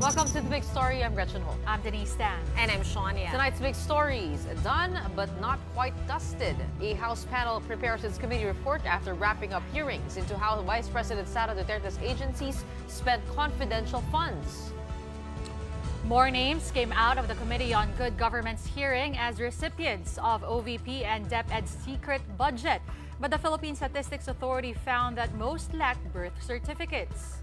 Welcome to The Big Story. I'm Gretchen Holt. I'm Denise Stan. And I'm Shania. Tonight's big stories, done but not quite dusted. A House panel prepares its committee report after wrapping up hearings into how Vice President Sara Duterte's agencies spent confidential funds. More names came out of the Committee on Good Government's hearing as recipients of OVP and DepEd's secret budget. But the Philippine Statistics Authority found that most lacked birth certificates.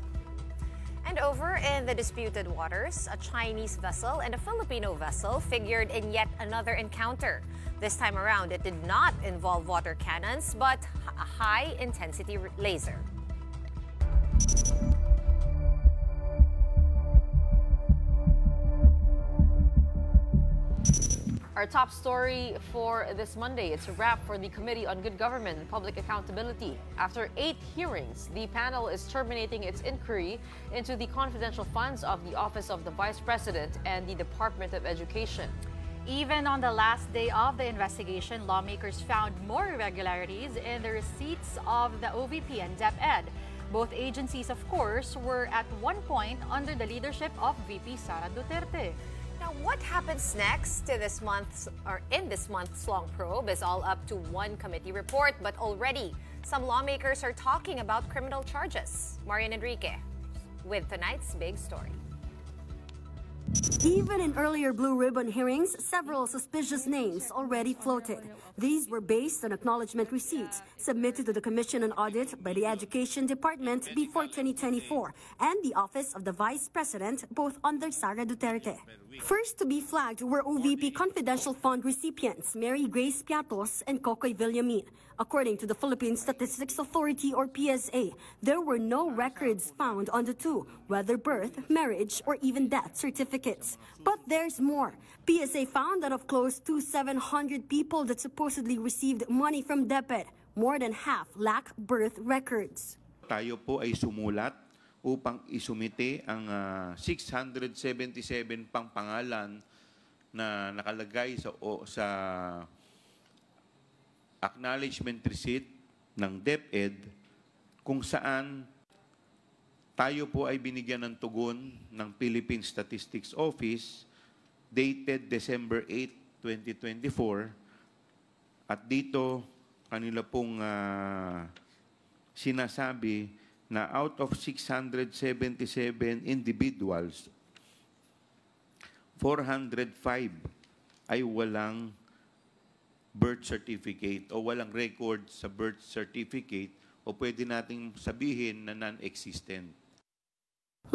And over in the disputed waters, a Chinese vessel and a Filipino vessel figured in yet another encounter. This time around, it did not involve water cannons, but a high-intensity laser. Our top story for this Monday, it's a wrap for the Committee on Good Government and Public Accountability. After 8 hearings, the panel is terminating its inquiry into the confidential funds of the Office of the Vice President and the Department of Education. Even on the last day of the investigation, lawmakers found more irregularities in the receipts of the OVP and DepEd. Both agencies, of course, were at one point under the leadership of VP Sara Duterte. Now, what happens next to this month's in this month's long probe is all up to one committee report, but already some lawmakers are talking about criminal charges. Marian Enrique with tonight's big story. Even in earlier Blue Ribbon hearings, several suspicious names already floated. These were based on acknowledgement receipts submitted to the Commission on Audit by the Education Department before 2024 and the Office of the Vice President, both under Sara Duterte. First to be flagged were OVP confidential fund recipients Mary Grace Piatos and Cocoy Villamin. According to the Philippine Statistics Authority or PSA, there were no records found on the two, whether birth, marriage, or even death certificates. But there's more. PSA found that of close to 700 people that supposedly received money from DepEd, more than half lack birth records. Tayo po ay sumulat upang isumite ang 677 pang pangalan na nakalagay sa acknowledgement receipt ng DepEd kung saan tayo po ay binigyan ng tugon ng Philippine Statistics Office dated December 8, 2024 at dito kanila pong sinasabi na out of 677 individuals, 405 ay walang birth certificate o walang record sa birth certificate o pwede nating sabihin na non-existent.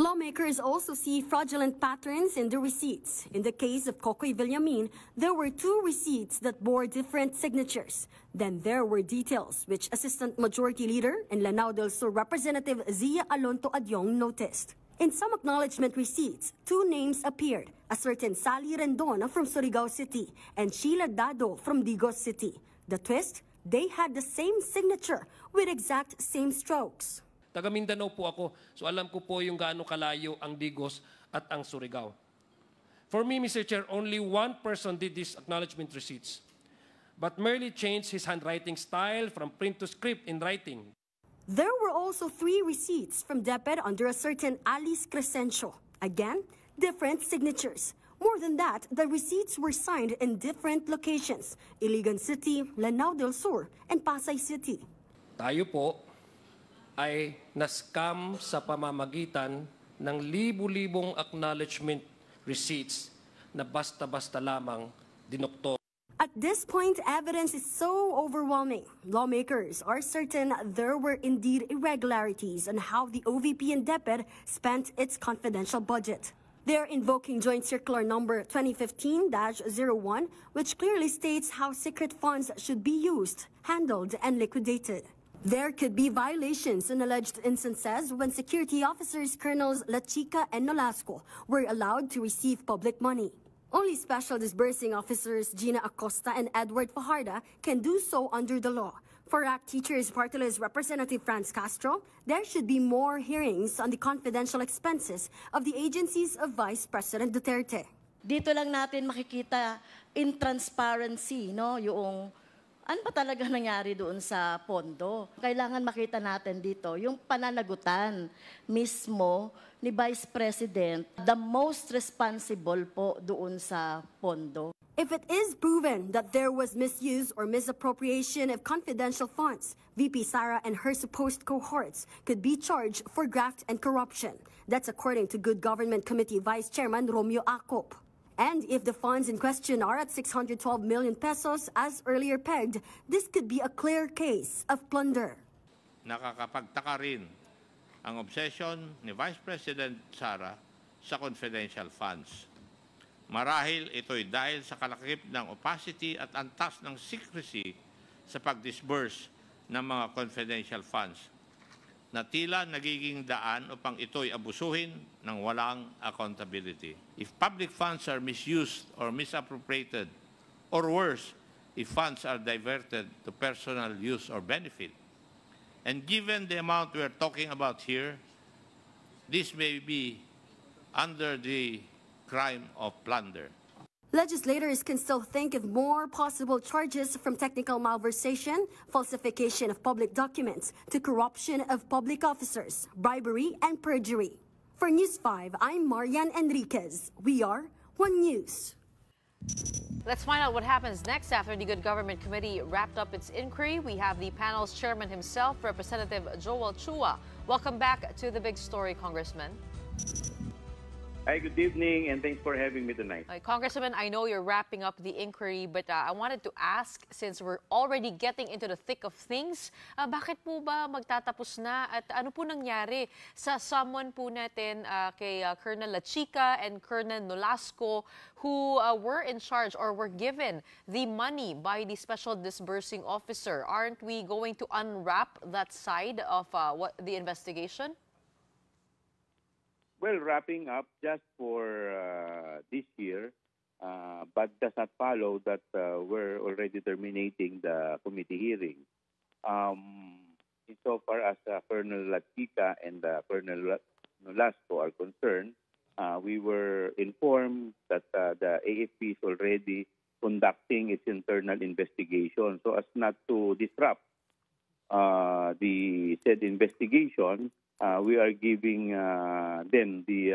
Lawmakers also see fraudulent patterns in the receipts. In the case of Cocoy Villamin, there were 2 receipts that bore different signatures. Then there were details which Assistant Majority Leader and Lanao del Sur Representative Zia Alonto Adyong noticed. In some acknowledgement receipts, 2 names appeared, a certain Sally Rendon from Surigao City and Sheila Dado from Digos City. The twist, they had the same signature with exact same strokes. Taga Mindanao po ako, so alam ko po yung gaano kalayo ang Digos at ang Surigao. For me, Mr. Chair, only one person did these acknowledgement receipts, but merely changed his handwriting style from print to script in writing. There were also 3 receipts from DepEd under a certain Alice Crescencio. Again, different signatures. More than that, the receipts were signed in different locations, Iligan City, Lanao del Sur, and Pasay City. Tayo po ay na-scam sa pamamagitan ng libu-libong acknowledgement receipts na basta-basta lamang dinoktor. At this point, evidence is so overwhelming. Lawmakers are certain there were indeed irregularities on how the OVP and DepEd spent its confidential budget. They're invoking Joint Circular Number 2015-01, which clearly states how secret funds should be used, handled, and liquidated. There could be violations in alleged instances when security officers Colonels La Chica and Nolasco were allowed to receive public money. Only Special Disbursing Officers Gina Acosta and Edward Fajarda can do so under the law. For ACT Teachers Party List Representative Franz Castro, there should be more hearings on the confidential expenses of the agencies of Vice President Duterte. Dito lang natin makikita in transparency, no, yung ano ba talaga nangyari doon sa pondo? Kailangan makita natin dito yung pananagutan mismo ni Vice President, the most responsible po doon sa pondo. If it is proven that there was misuse or misappropriation of confidential funds, VP Sara and her supposed cohorts could be charged for graft and corruption. That's according to Good Government Committee Vice Chairman Romeo Acop. And if the funds in question are at 612 million pesos as earlier pegged, this could be a clear case of plunder. Nakakapagtaka rin ang obsession ni Vice President Sara sa confidential funds. Marahil ito'y dahil sa kalakip ng opacity at antas ng secrecy sa pag-disburse ng mga confidential funds na tila nagiging daan upang ito'y abusuhin ng walang accountability. If public funds are misused or misappropriated, or worse, if funds are diverted to personal use or benefit, and given the amount we are talking about here, this may be under the crime of plunder. Legislators can still think of more possible charges from technical malversation, falsification of public documents, to corruption of public officers, bribery, and perjury. For News 5, I'm Marian Enriquez. We are One News. Let's find out what happens next after the Good Government Committee wrapped up its inquiry. We have the panel's chairman himself, Representative Joel Chua. Welcome back to The Big Story, Congressman. Hi, good evening, and thanks for having me tonight. Congressman, I know you're wrapping up the inquiry, but I wanted to ask, since we're already getting into the thick of things, bakit po ba magtatapos na at ano po nangyari sa summon po natin kay Colonel Lachica and Colonel Nolasco, who were in charge or were given the money by the Special Disbursing Officer? Aren't we going to unwrap that side of the investigation? Well, wrapping up just for this year, but does not follow that we're already terminating the committee hearing. Insofar as Colonel Lachica and Colonel Nolasco are concerned, we were informed that the AFP is already conducting its internal investigation so as not to disrupt the said investigation. We are giving them the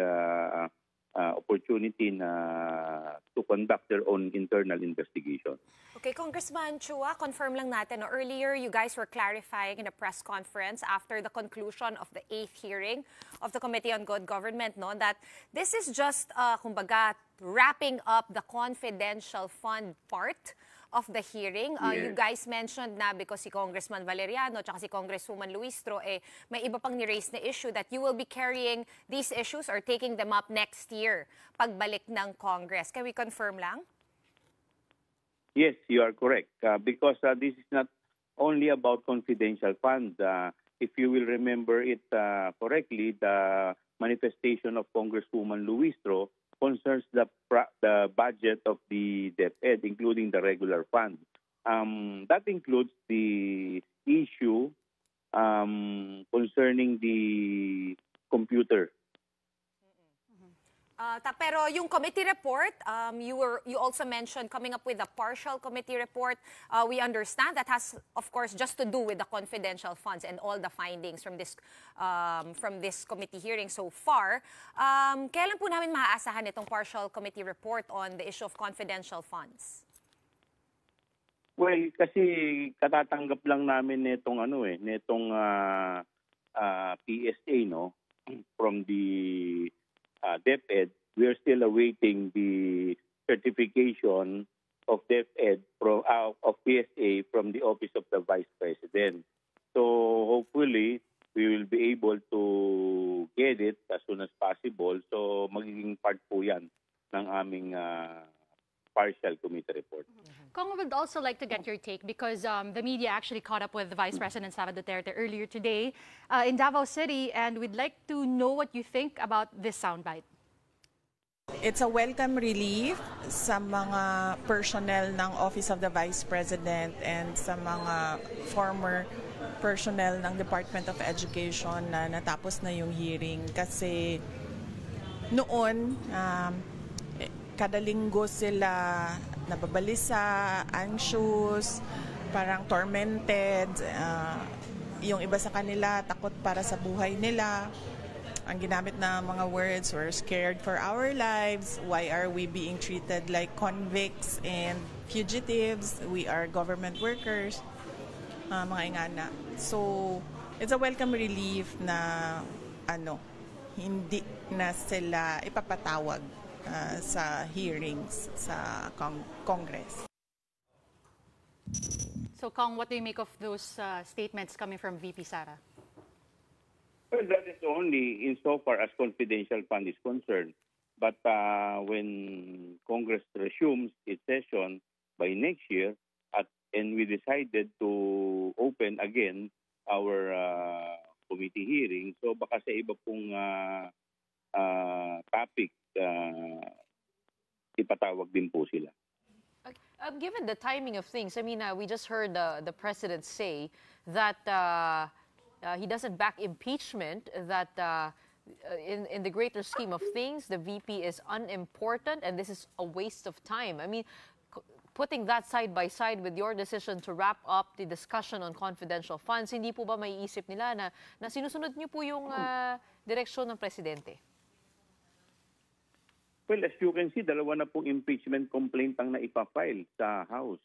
opportunity to conduct their own internal investigation. Okay, Congressman Chua, confirm lang natin. Earlier, you guys were clarifying in a press conference after the conclusion of the 8th hearing of the Committee on Good Government, that this is just, kumbaga, wrapping up the confidential fund part of the hearing. Yes. You guys mentioned na because si Congressman Valeriano at si Congresswoman Luistro, may iba pang ni-raise na issue that you will be carrying these issues or taking them up next year pagbalik ng Congress. Can we confirm lang? Yes, you are correct. Because this is not only about confidential funds. If you will remember it correctly, the manifestation of Congresswoman Luistro concerns the budget of the DepEd, including the regular fund. That includes the issue concerning the computer. Pero yung committee report, you also mentioned coming up with a partial committee report. We understand that has, of course, just to do with the confidential funds and all the findings from this committee hearing so far. Kailan po namin maaasahan itong partial committee report on the issue of confidential funds? Well, kasi katatanggap lang namin nitong PSA from the DepEd. We are still awaiting the certification of DepEd of PSA from the Office of the Vice President. So hopefully we will be able to get it as soon as possible. So magiging part po yan ng aming partial committee report. Kong, would also like to get your take because the media actually caught up with Vice President Sara Duterte earlier today in Davao City, and we'd like to know what you think about this soundbite. It's a welcome relief sa mga personnel ng Office of the Vice President and sa mga former personnel ng Department of Education na natapos na yung hearing kasi noon kada linggo sila nababalisa, anxious, parang tormented. Yung iba sa kanila takot para sa buhay nila. Ang ginamit na mga words, we're scared for our lives. Why are we being treated like convicts and fugitives? We are government workers, mga ingana. So, it's a welcome relief na hindi na sila ipapatawag sa hearings sa Congress. So, Kong, what do you make of those statements coming from VP Sara? Well, that is only insofar as confidential fund is concerned. But when Congress resumes its session by next year, and we decided to open again our committee hearing, so baka sa iba pong topic, ipatawag din po sila. Given the timing of things, I mean, we just heard the president say that he doesn't back impeachment, that in the greater scheme of things, the VP is unimportant and this is a waste of time. I mean, putting that side by side with your decision to wrap up the discussion on confidential funds, hindi po ba maiisip nila na sinusunod niyo po yung direksyon ng presidente? Well, as you can see, dalawa na pong impeachment complaint ang naipafile sa House.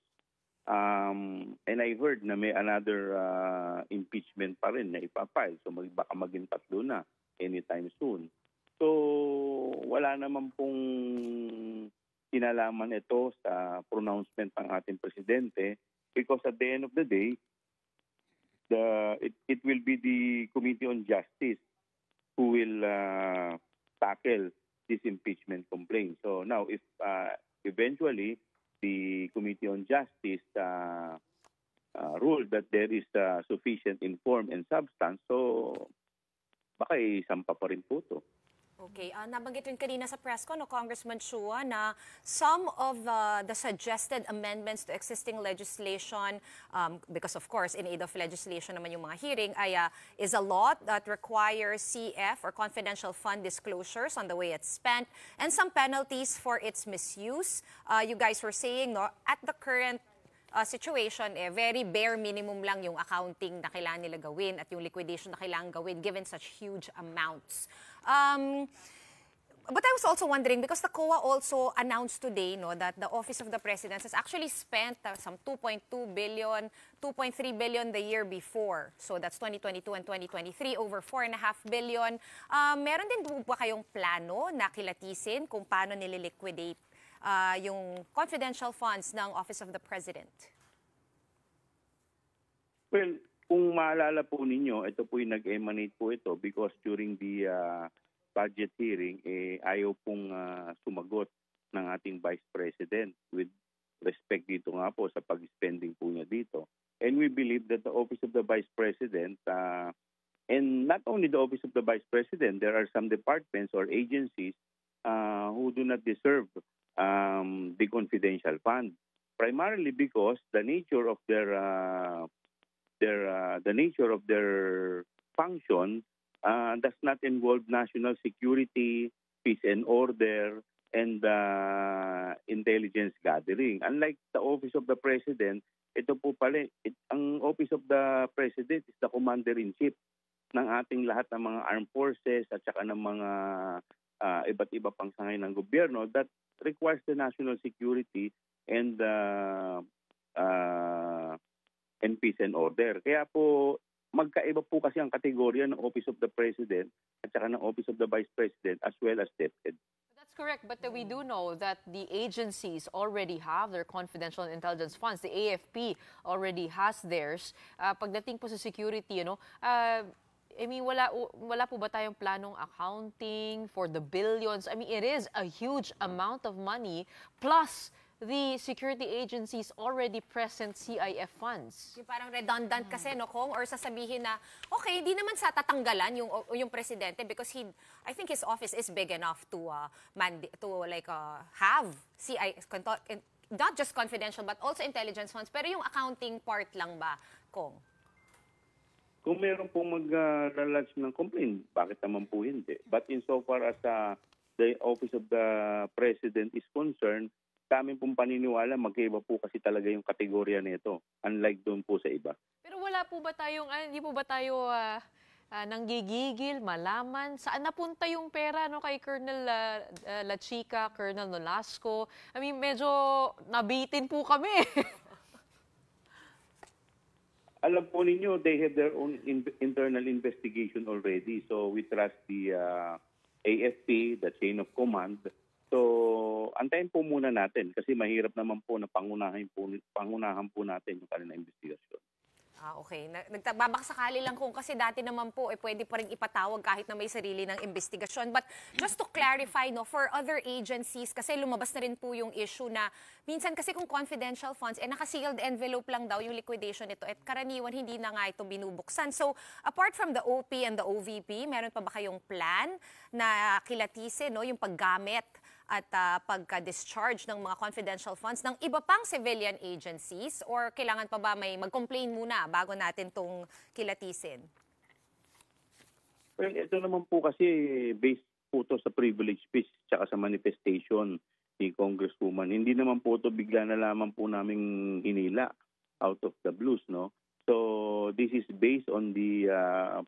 And I heard na may another impeachment pa rin na ipafile. So baka maging 3 na anytime soon. So wala naman pong kinalaman ito sa pronouncement ng ating presidente because at the end of the day, it will be the Committee on Justice who will tackle this impeachment complaint. So now if eventually the Committee on Justice ruled that there is sufficient in form and substance, so baka isampa pa rin po ito. Okay, nabanggit rin kanina sa press ko, Congressman Chua, na some of the suggested amendments to existing legislation, because of course, in aid of legislation naman yung mga hearing, is a lot that requires CF or confidential fund disclosures on the way it's spent, and some penalties for its misuse. You guys were saying, at the current situation, very bare minimum lang yung accounting na kailangan nila gawin at yung liquidation na kailangan gawin given such huge amounts. But I was also wondering, because the COA also announced today that the Office of the President has actually spent some 2.2 billion, 2.3 billion the year before. So that's 2022 and 2023, over 4.5 billion. Meron din ba kayong plano na kilatisin kung paano nililiquidate yung confidential funds ng Office of the President? Well, kung maalala po ninyo, ito po yung nag-emanate po ito because during the budget hearing, ayaw pong sumagot ng ating Vice President with respect dito nga po sa pag-spending po niya dito. And we believe that the Office of the Vice President, and not only the Office of the Vice President, there are some departments or agencies who do not deserve the confidential fund, primarily because the nature of their function does not involve national security, peace and order, and intelligence gathering. Unlike the Office of the President, ito po pala, ang Office of the President is the commander-in-chief ng ating lahat ng mga armed forces at saka ng mga iba't iba pang sangay ng gobyerno that requires the national security and peace and order. Kaya po, magkaiba po kasi ang kategorya ng Office of the President at saka ng Office of the Vice President as well as DepEd. That's correct, but we do know that the agencies already have their confidential intelligence funds. The AFP already has theirs. Pagdating po sa security, I mean, wala po ba tayong planong accounting for the billions? I mean, it is a huge amount of money plus the security agencies already present CIF funds. Yung parang redundant kasi, Kong? Or sasabihin na, okay, hindi naman sa tatanggalan yung presidente because I think his office is big enough to have CIF, not just confidential but also intelligence funds. Pero yung accounting part lang ba, Kong? Kung meron pong mag-lodge ng complaint, bakit naman po hindi? But insofar as the Office of the President is concerned, sa amin pong paniniwala, magkaiba po kasi talaga yung kategorya nito. Unlike doon po sa iba. Pero wala po ba tayong, hindi po ba tayo nanggigigil, malaman saan napunta yung pera no, kay Colonel La Chica, Colonel Nolasco? I mean, medyo nabitin po kami. Alam po ninyo, they have their own internal investigation already. So we trust the AFP, the chain of command. So antayin po muna natin kasi mahirap naman po na pangunahan po natin yung kanilang investigasyon. Okay. Nagbabakasakali lang kung kasi dati naman po pwede pa rin ipatawag kahit na may sarili ng investigasyon. But just to clarify, no, for other agencies, kasi lumabas na rin po yung issue na minsan kasi kung confidential funds, naka-sealed envelope lang daw yung liquidation nito at karaniwan hindi na nga ito binubuksan. So apart from the OP and the OVP, meron pa ba kayong plan na kilatisin no, yung paggamit at pagka-discharge ng mga confidential funds ng iba pang civilian agencies or kailangan pa ba may mag-complain muna bago natin itong kilatisin? Well, ito naman po kasi based po to sa privilege speech tsaka sa manifestation ni Congresswoman. Hindi naman po ito bigla na lamang po naming hinila out of the blues, no? So this is based on the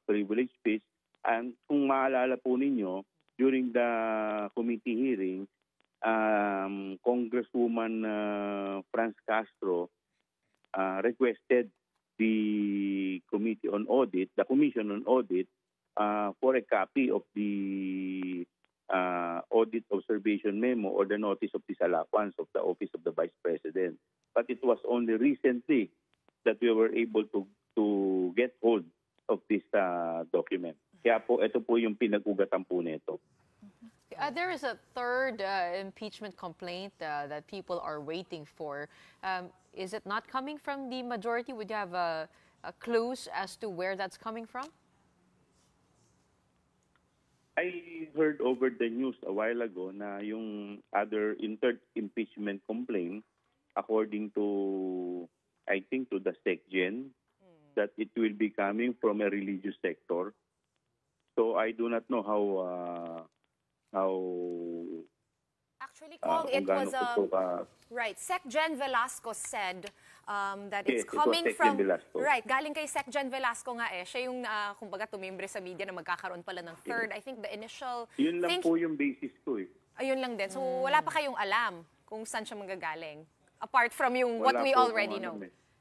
privilege speech, and kung maalala po ninyo, during the committee hearing, Congresswoman Franz Castro requested the Committee on Audit, the Commission on Audit, for a copy of the Audit Observation Memo or the Notice of Disallowance of the Office of the Vice President. But it was only recently that we were able to get hold of this document. Kaya po, ito po yung pinag-ugatan po nito. There is a third impeachment complaint that people are waiting for. Is it not coming from the majority? Would you have a clues as to where that's coming from? I heard over the news a while ago na yung other third impeachment complaint, according to, I think, to the SecGen, that it will be coming from a religious sector. So I do not know how actually, Kong, it was right. SecGen Velasco said that it's coming from right. Galing kay SecGen Velasco nga siya yung kumbaga tumimbre sa media na magkakaroon pala ng third. I think the initial yun lang po yung basis ko Ayun lang din. So wala pa kayong alam kung saan siya manggagaling apart from yung what we already know.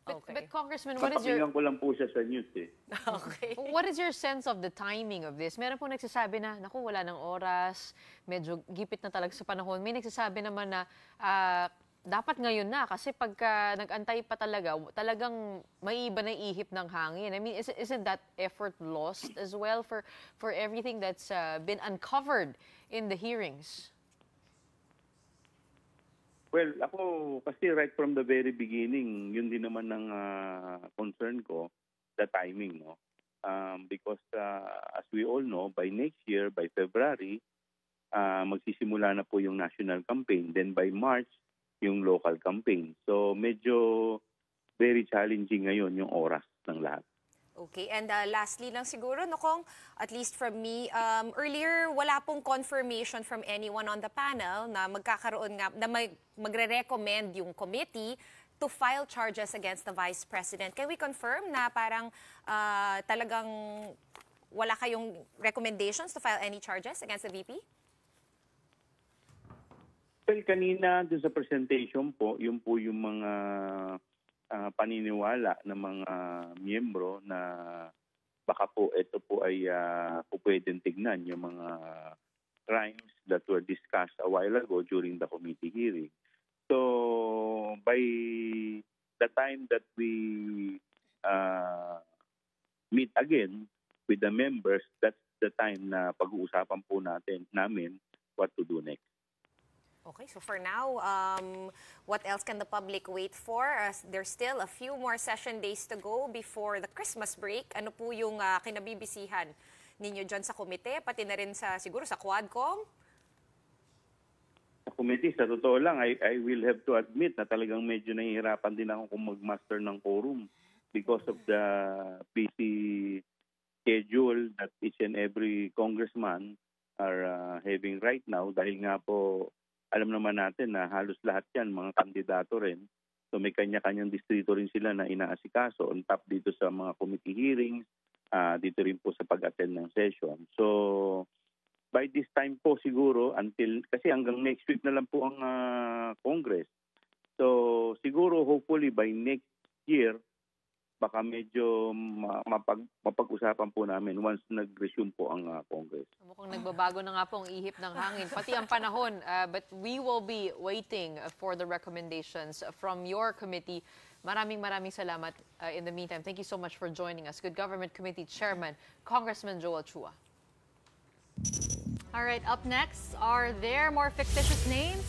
But Congressman, what is your... Kapakinggan ko lang po siya sa news Okay. What is your sense of the timing of this? Meron po nagsasabi na, naku, wala ng oras, medyo gipit na talaga sa panahon. May nagsasabi naman na dapat ngayon na kasi pagka nag-antay pa talagang may iba na ihip ng hangin. I mean, isn't that effort lost as well for everything that's been uncovered in the hearings? Well, ako kasi right from the very beginning, yun din naman ng concern ko, the timing, no? Because as we all know, by next year, by February, magsisimula na po yung national campaign. Then by March, yung local campaign. So medyo very challenging ngayon yung oras ng lahat. Okay, and lastly lang siguro, no, Kong, at least from me, earlier wala pong confirmation from anyone on the panel na magkakaroon nga, na magre-recommend yung committee to file charges against the Vice President. Can we confirm na parang talagang wala kayong recommendations to file any charges against the VP? Well, kanina doon sa presentation po, yung po yung mga paniniwala ng mga miyembro na baka po ito po ay pwedeng tignan yung mga crimes that were discussed a while ago during the committee hearing. So by the time that we meet again with the members, that's the time na pag-uusapan po namin what to do next. Okay, so for now, what else can the public wait for? There's still a few more session days to go before the Christmas break. Ano po yung kinabibisihan ninyo dyan sa komite, pati na rin siguro sa Quadcom? Sa committee, sa totoo lang, I will have to admit na talagang medyo nahihirapan din ako kung mag-master ng quorum because of the busy schedule that each and every congressman are having right now dahil nga po alam naman natin na halos lahat yan, mga kandidato rin. So may kanya-kanyang distrito rin sila na inaasikaso on top dito sa mga committee hearings, dito rin po sa pag-attend ng session. So by this time po siguro, kasi hanggang next week na lang po ang Congress. So siguro hopefully by next year, baka medyo mapag-usapan po namin once nag-resume po ang Congress. Mukhang nagbabago na nga po ang ihip ng hangin, pati ang panahon. But we will be waiting for the recommendations from your committee. Maraming salamat in the meantime. Thank you so much for joining us. Good Government Committee Chairman, Congressman Joel Chua. All right, up next, are there more fictitious names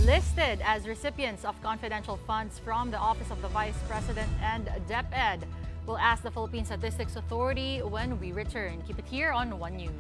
listed as recipients of confidential funds from the Office of the Vice President and DepEd? We'll ask the Philippine Statistics Authority when we return. Keep it here on One News.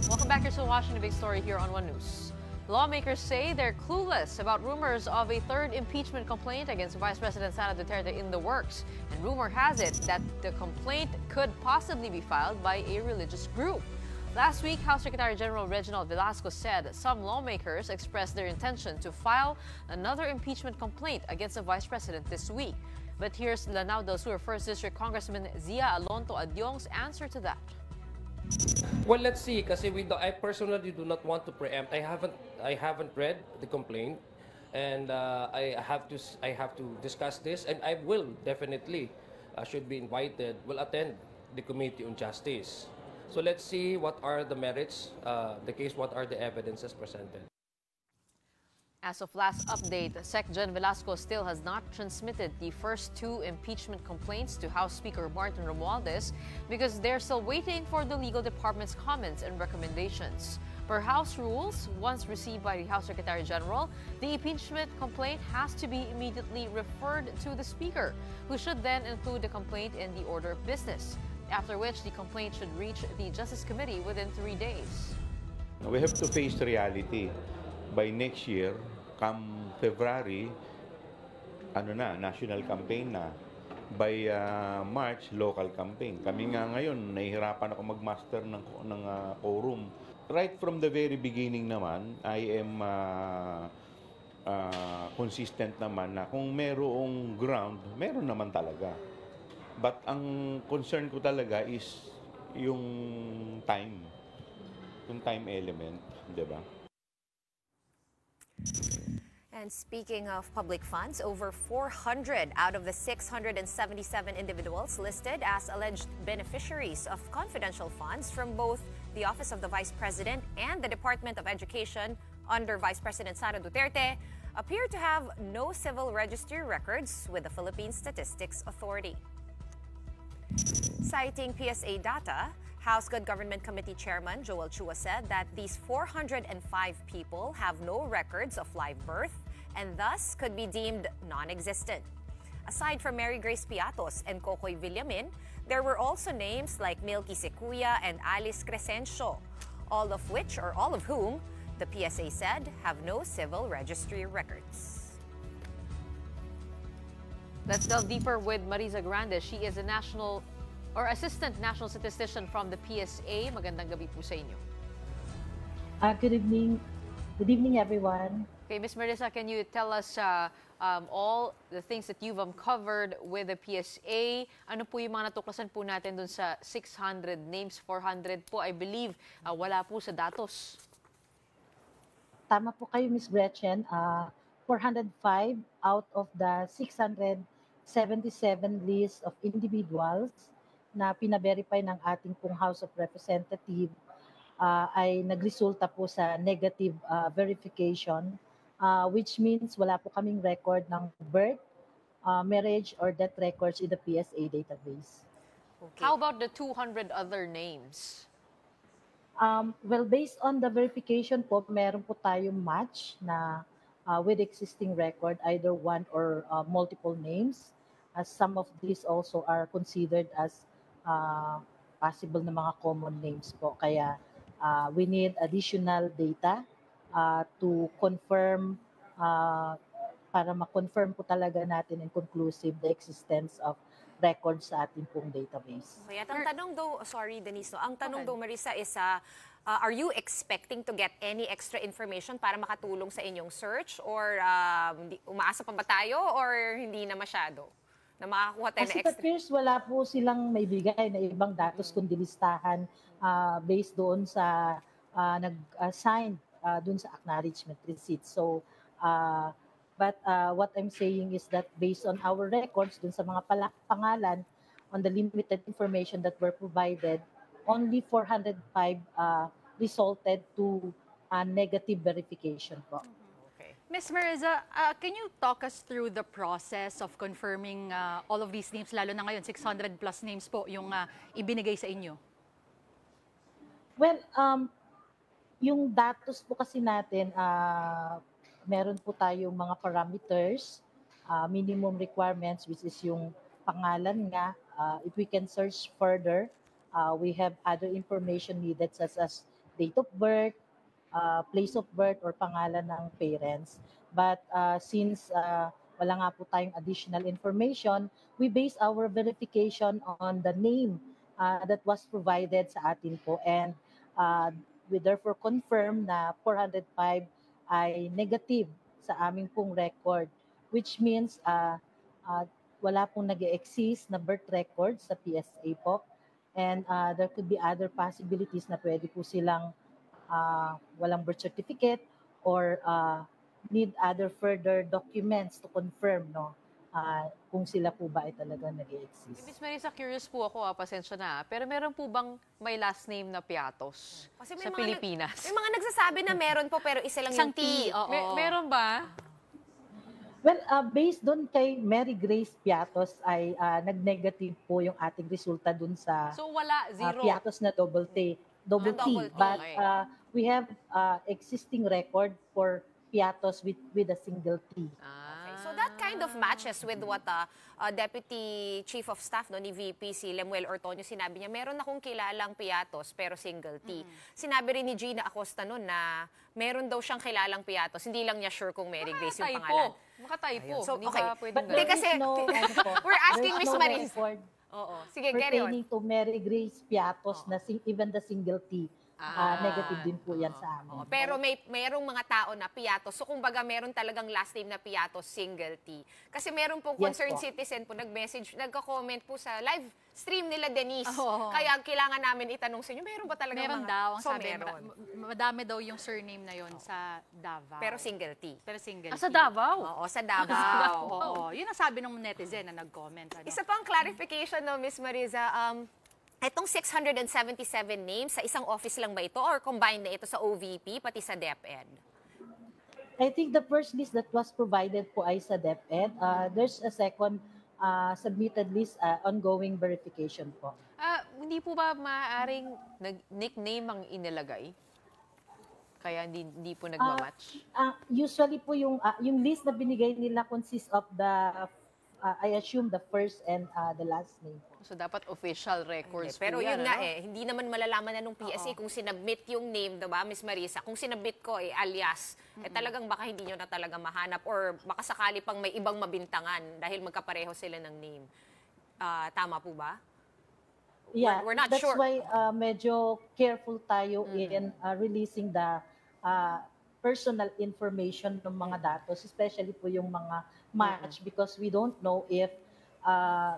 Welcome back. Here's a Washington Big Story here on One News. Lawmakers say they're clueless about rumors of a third impeachment complaint against Vice President Sara Duterte in the works. And rumor has it that the complaint could possibly be filed by a religious group. Last week, House Secretary General Reginald Velasco said some lawmakers expressed their intention to file another impeachment complaint against the Vice President this week. But here's Lanao del Sur 1st District Congressman Zia Alonto Adyong's answer to that. Well, let's see. Kasi I personally do not want to preempt. I haven't read the complaint, and I have to discuss this, and I will definitely should be invited. Will attend the Committee on Justice. So let's see what are the merits, the case, what are the evidences presented. As of last update, Sec. Gen Velasco still has not transmitted the first two impeachment complaints to House Speaker Martin Romualdez because they're still waiting for the legal department's comments and recommendations. Per House rules, once received by the House Secretary General, the impeachment complaint has to be immediately referred to the Speaker, who should then include the complaint in the order of business, after which the complaint should reach the Justice Committee within 3 days. We have to face reality. By next year, come February, national campaign na. By March, local campaign. Kami nga ngayon, nahihirapan ako mag-master ng quorum. Right from the very beginning naman, I am consistent naman na kung merong ground, meron naman talaga. But ang concern ko talaga is yung time element, di ba? And speaking of public funds, over 400 out of the 677 individuals listed as alleged beneficiaries of confidential funds from both the Office of the Vice President and the Department of Education under Vice President Sara Duterte appear to have no civil registry records with the Philippine Statistics Authority. Citing PSA data, House Good Government Committee Chairman Joel Chua said that these 405 people have no records of live birth and thus could be deemed non-existent. Aside from Mary Grace Piatos and Kokoy Villamin, there were also names like Milky Sequia and Alice Crescencio, all of whom the PSA said have no civil registry records. Let's delve deeper with Marisa Grande. She is a Assistant National Statistician from the PSA. Magandang gabi po sa inyo. Good evening. Good evening, everyone. Okay, Ms. Marisa, can you tell us all the things that you've uncovered with the PSA? Ano po yung mga natuklasan po natin dun sa 600 names? 400 po, I believe, wala po sa datos. Tama po kayo, Ms. Gretchen. 405 out of the 677 list of individuals na pina-verify ng ating pong House of Representatives ay nagresulta po sa negative verification, which means wala po kaming record ng birth, marriage, or death records in the PSA database. Okay. How about the 200 other names? Well, based on the verification po, meron po tayong match na with existing record, either one or multiple names. As some of these also are considered as possible na mga common names po. Kaya We need additional data to confirm, para ma-confirm po talaga natin and conclusive the existence of records sa ating pong database. Kaya ang tanong daw, sorry Denise, no, ang tanong daw Marisa is, are you expecting to get any extra information para makatulong sa inyong search? Or umaasa pa ba tayo or hindi na masyado? Na makakuha tayo As na it extra? appears, wala po silang may bigay na ibang datos kundi listahan based doon sa nag-assign doon sa acknowledgement receipt. So, but what I'm saying is that based on our records doon sa mga pangalan, on the limited information that were provided, only 405 resulted to negative verification po. Ms. Marisa, can you talk us through the process of confirming all of these names, lalo na ngayon, 600 plus names po yung ibinigay sa inyo? Well, yung datos po kasi natin, meron po tayong mga parameters, minimum requirements, which is yung pangalan nga. If we can search further, we have other information needed such as date of birth, place of birth, or pangalan ng parents. But since wala nga po tayong additional information, we base our verification on the name that was provided sa atin po. And we therefore confirm na 405 ay negative sa aming pong record, which means wala pong nag-exist na birth record sa PSA po. And there could be other possibilities na pwede po silang walang birth certificate or need other further documents to confirm kung sila po ba ay talaga nag-exist. Miss Marisa, curious po ako, pasensya na. Pero meron po bang may last name na Piatos Kasi sa Pilipinas? May mga nagsasabi na meron po pero isa lang yung T. Meron ba? Well, based doon kay Mary Grace Piatos ay nag-negative po yung ating resulta doon sa So wala, zero. Piatos na double T. But Okay. we have existing record for Piatos with a single T. So that kind of matches with what Deputy Chief of Staff ni VP si Lemuel Ortonio sinabi niya, meron akong kilalang Piatos pero single T. Sinabi rin ni Gina Acosta noon na meron daw siyang kilalang Piatos, hindi lang niya sure kung Mary Grace yung pangalan. Maka-typo. So, Hindi okay. ba pwedeng But ganun? there kasi is no, we're asking there's Miss no Marisa. record Oo. Sige, carry on. pertaining to Mary Grace Piatos na even the single T. Negative din po yan sa amin. Pero mayroong mga tao na Piatos. So kumbaga meron talagang last name na Piatos, single T. Kasi meron pong Yes concerned po. citizen po nag-message, nagko-comment po sa live stream nila Denise. Oo. Kaya kailangan namin itanong sa inyo, meron ba talaga Meron mga... daw, ang So sabi, meron. madami daw yung surname na yon sa Davao. Pero single T. Pero single Sa T. Davao? Oo, sa Davao. Oo, yun ang sabi ng netizen na nag-comment. Ano? Isa pang clarification, no, Miss Marisa, itong 677 names, sa isang office lang ba ito or combined na ito sa OVP pati sa DepEd? I think the first list that was provided po ay sa DepEd. There's a second submitted list, ongoing verification po. Hindi po ba maaaring nickname ang inilagay? Kaya hindi po nagmamatch? Usually po yung list na binigay nila consists of the, I assume, the first and the last name po. So dapat official records Pero po yan, yun nga ano? hindi naman malalaman na nung PSA kung sinabmit yung name, diba, Miss Marisa? Kung sinabmit ko alias, talagang baka hindi nyo na talaga mahanap or baka sakali pang may ibang mabintangan dahil magkapareho sila ng name. Tama po ba? Yeah, We're not that's sure. why medyo careful tayo in releasing the personal information ng mga datos, especially po yung mga match, because we don't know if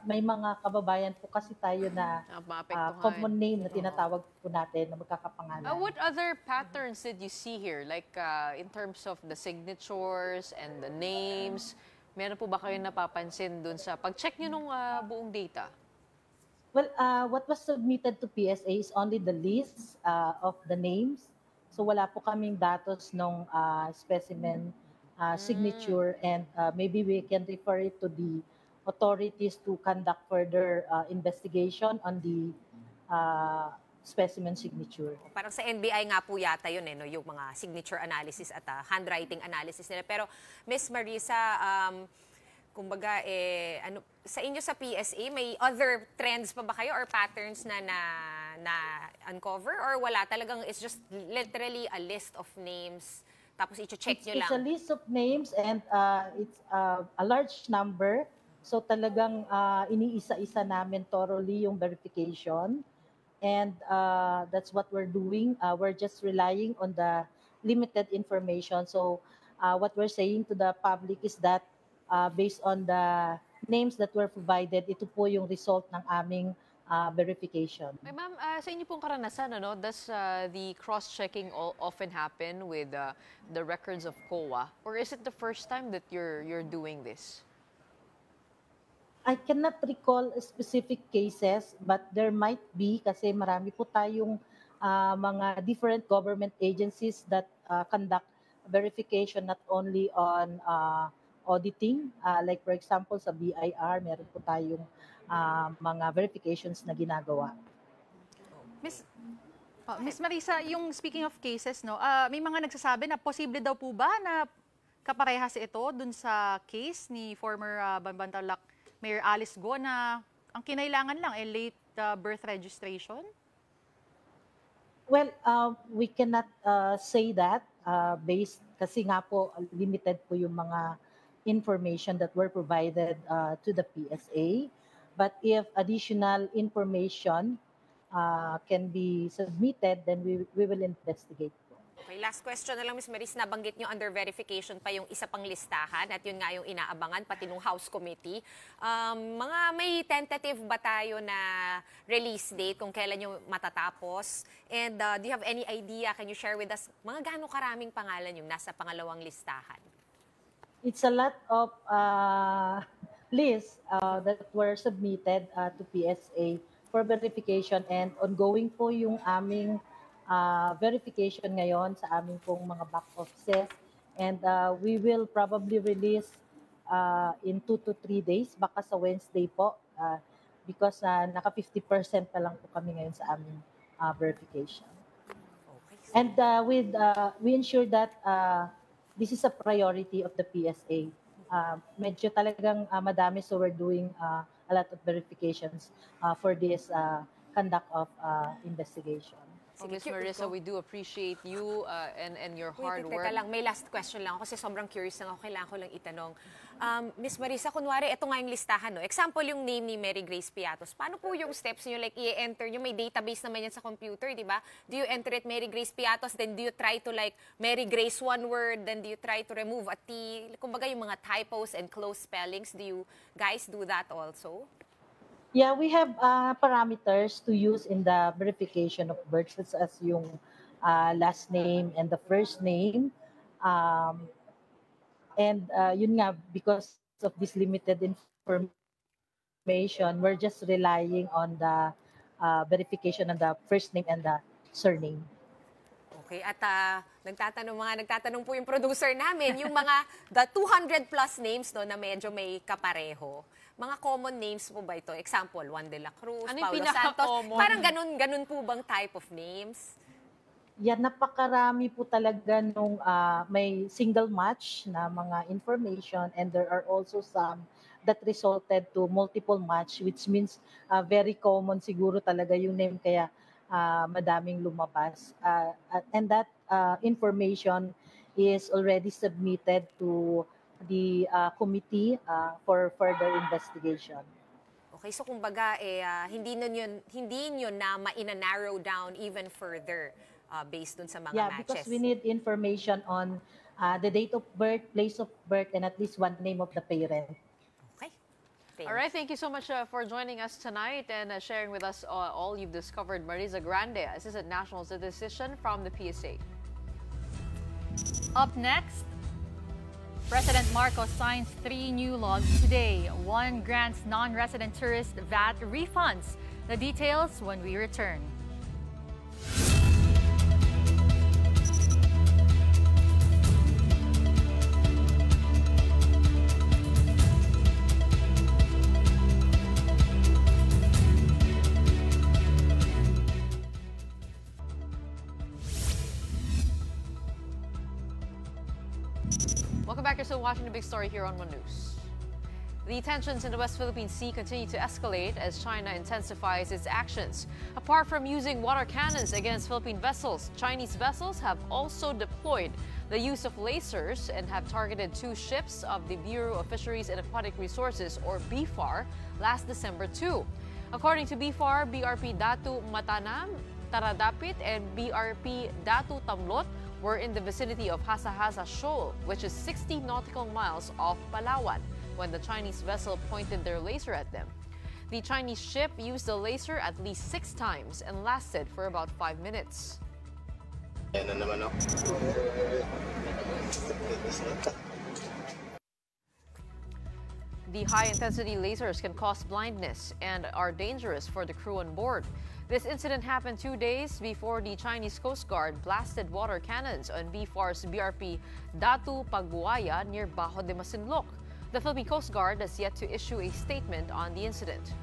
may mga kababayan po kasi tayo na maapektuhan. common name na tinatawag po natin na magkakapangalan. What other patterns did you see here? Like in terms of the signatures and the names, meron po ba kayo napapansin dun sa pag-check nyo nung buong data? Well, what was submitted to PSA is only the list of the names. So wala po kaming datos ng specimen signature, and maybe we can refer it to the authorities to conduct further investigation on the specimen signature. Parang sa NBI nga po yata yun, no, yung mga signature analysis at handwriting analysis nila. Pero Miss Marisa, kumbaga, sa inyo sa PSA, may other trends pa ba kayo or patterns na uncover? Or wala? Talagang it's just literally a list of names, tapos i-check nyo lang? It's a list of names and it's a large number. So talagang iniisa-isa namin thoroughly yung verification. And that's what we're doing. We're just relying on the limited information. So what we're saying to the public is that based on the names that were provided, ito po yung result ng aming verification. Ma'am, sa inyo pong karanasan, does the cross-checking often happen with the records of COA? Or is it the first time that you're doing this? I cannot recall specific cases, but there might be kasi marami po tayong mga different government agencies that conduct verification not only on auditing, like for example sa BIR, meron po tayong mga verifications na ginagawa. Miss Marisa, yung speaking of cases, may mga nagsasabi na posible daw po ba na kaparehas ito dun sa case ni former Banbantarlac Mayor Alice Go na ang kinailangan lang ay late birth registration? Well, we cannot say that based kasi nga po limited po yung mga information that were provided to the PSA. But if additional information can be submitted, then we will investigate. Okay, last question na lang, Ms. Maris. Nabanggit nyo under verification pa yung isa pang listahan at yun nga yung inaabangan, pati nung House Committee. May tentative ba tayo na release date kung kailan yung matatapos? And do you have any idea, can you share with us, mga gaano karaming pangalan yung nasa pangalawang listahan? It's a lot of lists that were submitted to PSA for verification and ongoing po yung aming verification ngayon sa aming pong mga back offices. And we will probably release in 2 to 3 days, baka sa Wednesday po, because naka 50% pa lang po kami ngayon sa aming verification. And we ensure that this is a priority of the PSA. Medyo talagang madami, so we're doing a lot of verifications for this conduct of investigation. Ms. Marisa, we do appreciate you and your hard work. Teka lang, may last question lang ako kasi sobrang curious lang ako. Kailangan ko lang itanong. Ms. Marisa, kunwari, ito nga yung listahan. Example, yung name ni Mary Grace Piatos. Paano po yung steps nyo? Like, i-enter nyo? May database naman yan sa computer, di ba? Do you enter it Mary Grace Piatos? Then do you try to like Mary Grace one word? Then do you try to remove a T? Kumbaga yung mga typos and close spellings. Do you guys do that also? Yeah, we have parameters to use in the verification of birth, such as yung last name and the first name. Yun nga, because of this limited information, we're just relying on the verification of the first name and the surname. Okay, at nagtatanong po yung producer namin, yung mga the 200 plus names na medyo may kapareho. Mga common names po ba ito? Example, Juan de la Cruz, Paulo Santos. Parang ganun po bang type of names? Yeah, napakarami po talaga nung may single match na mga information, and there are also some that resulted to multiple match, which means very common siguro talaga yung name, kaya madaming lumabas. And that information is already submitted to the committee for further investigation. Okay, so kumbaga hindi nyo na ma-narrow down even further based dun sa mga matches. Because we need information on the date of birth, place of birth, and at least one name of the parent. Okay. All right, thank you so much for joining us tonight and sharing with us all you've discovered. Marisa Grande, Assistant National Statistician from the PSA. Up next, President Marcos signs 3 new laws today. One grants non-resident tourist VAT refunds. The details when we return. Welcome back. You're still watching The Big Story here on One News. The tensions in the West Philippine Sea continue to escalate as China intensifies its actions. Apart from using water cannons against Philippine vessels, Chinese vessels have also deployed the use of lasers and have targeted 2 ships of the Bureau of Fisheries and Aquatic Resources, or BFAR, last December too. According to BFAR, BRP Datu Matanam, Taradapit, and BRP Datu Tamlot were in the vicinity of Hasa-Hasa Shoal, which is 60 nautical miles off Palawan, when the Chinese vessel pointed their laser at them. The Chinese ship used the laser at least 6 times and lasted for about 5 minutes. The high-intensity lasers can cause blindness and are dangerous for the crew on board. This incident happened 2 days before the Chinese Coast Guard blasted water cannons on BFAR's BRP Datu Pagbuaya near Bajo de Masinloc. The Philippine Coast Guard has yet to issue a statement on the incident.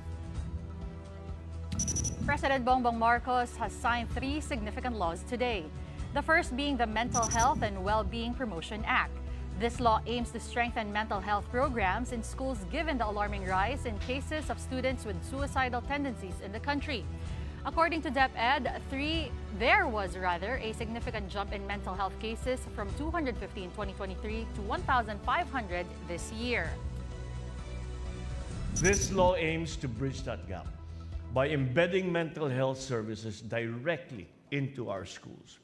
President Bongbong Marcos has signed 3 significant laws today. The first being the Mental Health and Well-Being Promotion Act. This law aims to strengthen mental health programs in schools given the alarming rise in cases of students with suicidal tendencies in the country. According to DepEd, there was a significant jump in mental health cases from 250 in 2023 to 1,500 this year. This law aims to bridge that gap by embedding mental health services directly into our schools,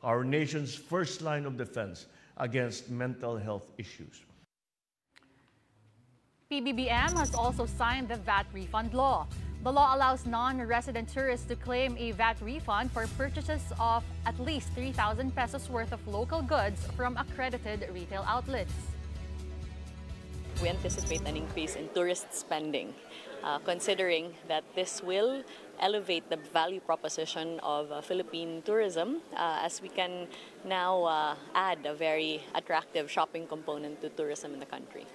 our nation's first line of defense against mental health issues. PBBM has also signed the VAT refund law. The law allows non-resident tourists to claim a VAT refund for purchases of at least 3,000 pesos worth of local goods from accredited retail outlets. We anticipate an increase in tourist spending, considering that this will elevate the value proposition of Philippine tourism, as we can now add a very attractive shopping component to tourism in the country.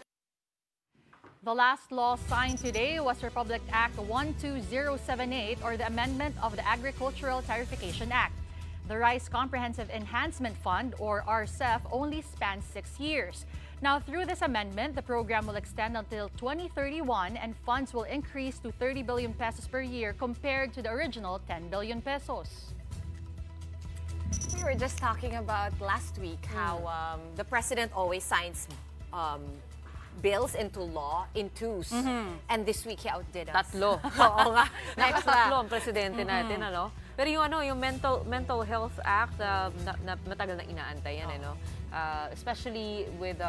The last law signed today was Republic Act 12078, or the amendment of the Agricultural Tariffication Act. The Rice Comprehensive Enhancement Fund, or RCEF, only spans 6 years. Now, through this amendment, the program will extend until 2031 and funds will increase to 30 billion pesos per year compared to the original 10 billion pesos. We were just talking about last week how the president always signs bills into law in 2s. And this week, he outdid us. Tatlo. Oo nga. Nakatatlo ang presidente natin, ano? Pero yung Mental Health Act, matagal na inaantay yan, especially with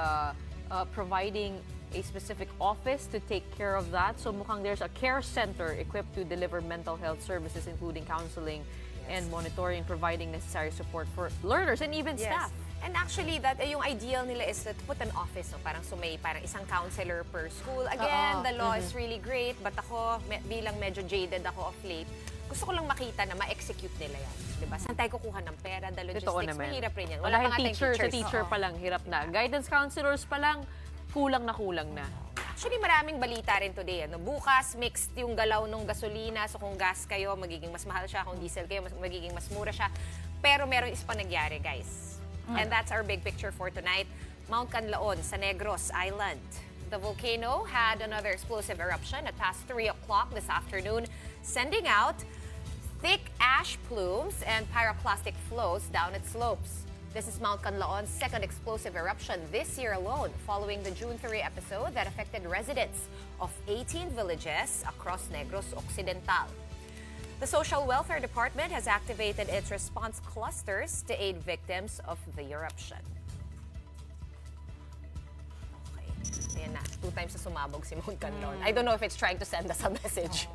providing a specific office to take care of that. So mukhang there's a care center equipped to deliver mental health services, including counseling and monitoring, providing necessary support for learners and even staff. And actually, that yung ideal nila is to put an office, parang may parang isang counselor per school. Again, the law is really great, but ako, bilang medyo jaded ako of late, gusto ko lang makita na ma-execute nila yan. Diba? Saan tayo kukuha ng pera, the logistics, mahirap rin yan. Wala pa nga teacher pa lang, hirap na. Guidance counselors pa lang, kulang na. Actually, maraming balita rin today. Bukas, mixed yung galaw ng gasolina. So kung gas kayo, magiging mas mahal siya. Kung diesel kayo, magiging mas mura siya. Pero meron isa pa nangyari, guys. And that's our big picture for tonight. Mount Canlaon sa Negros Island. The volcano had another explosive eruption at past 3 o'clock this afternoon, sending out thick ash plumes and pyroclastic flows down its slopes. This is Mount Canlaon's second explosive eruption this year alone, following the June 3 episode that affected residents of 18 villages across Negros Occidental. The Social Welfare Department has activated its response clusters to aid victims of the eruption. Okay, ayan na. 2 times na sumabog si Mount Canlaon. I don't know if it's trying to send us a message.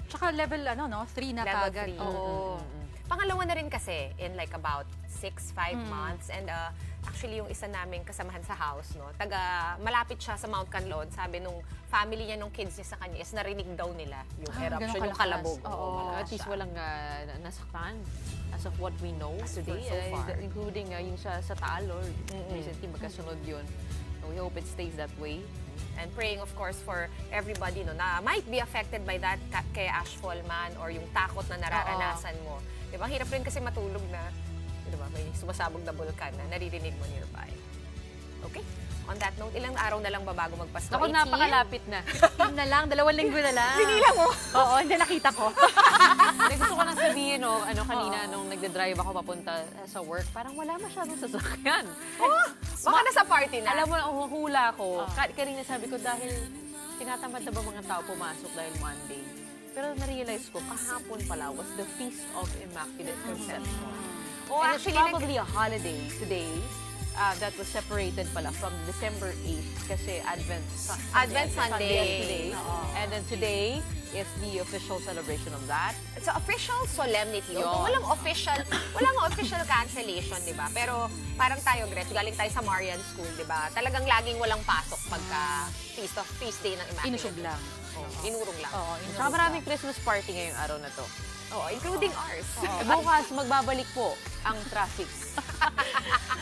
Tsaka level 3 na kagad. Oo. Pangalawa na rin kasi in like about 6-5 months. And actually, yung isa naming kasamahan sa house, malapit siya sa Mount Canlaon. Sabi nung family niya, nung kids niya sa kanya, is narinig daw nila yung eruption, yung kalabog. At least walang nasaktan as of what we know today, so far. Including yung sa Taal, recently magkasunod yun. We hope it stays that way. And praying, of course, for everybody na might be affected by that kay ashfall man or yung takot na nararanasan mo. Diba? Hirap rin kasi matulog na, diba? May sumasabog na bulkan na naririnig mo nearby. Okay. On that note, ilang araw na lang ba bago magpasko? Ako, napakalapit na. 15 na lang, 2 linggo na lang. Pinila mo? Oo, hindi nakita ko. Gusto ko nang sabihin, kanina nung nagde-drive ako papunta sa work, parang wala masyadong sasakyan. Baka nasa party na. Alam mo, hula ko. Kanina sabi ko, dahil tinatamad na ba mga tao pumasok dahil Monday? Pero na-realize ko, kahapon pala was the Feast of Immaculate Conception. And actually, it's probably a holiday today. That was separated pala from December 8th kasi Advent Sunday today. And then today is the official celebration of that. It's an official solemnity. Although walang official cancellation, di ba? Pero parang tayo, Gretch, galing tayo sa Marian School, di ba? Talagang laging walang pasok pagka feast day ng Immaculate. Inusog lang. Inurong lang. Tsaka maraming Christmas party ngayong araw na to. Including ours. Bukas, magbabalik po ang traffic.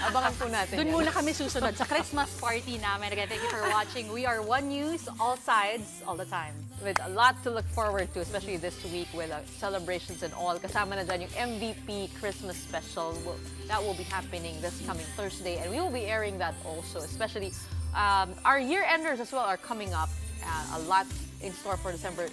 Abangan po natin. Doon muna kami susunod sa Christmas party namin. Again, thank you for watching. We are One News, all sides, all the time. With a lot to look forward to, especially this week with celebrations and all. Kasama na dyan yung MVP Christmas special. That will be happening this coming Thursday. And we will be airing that also. Especially our year-enders as well are coming up. A lot in store for December.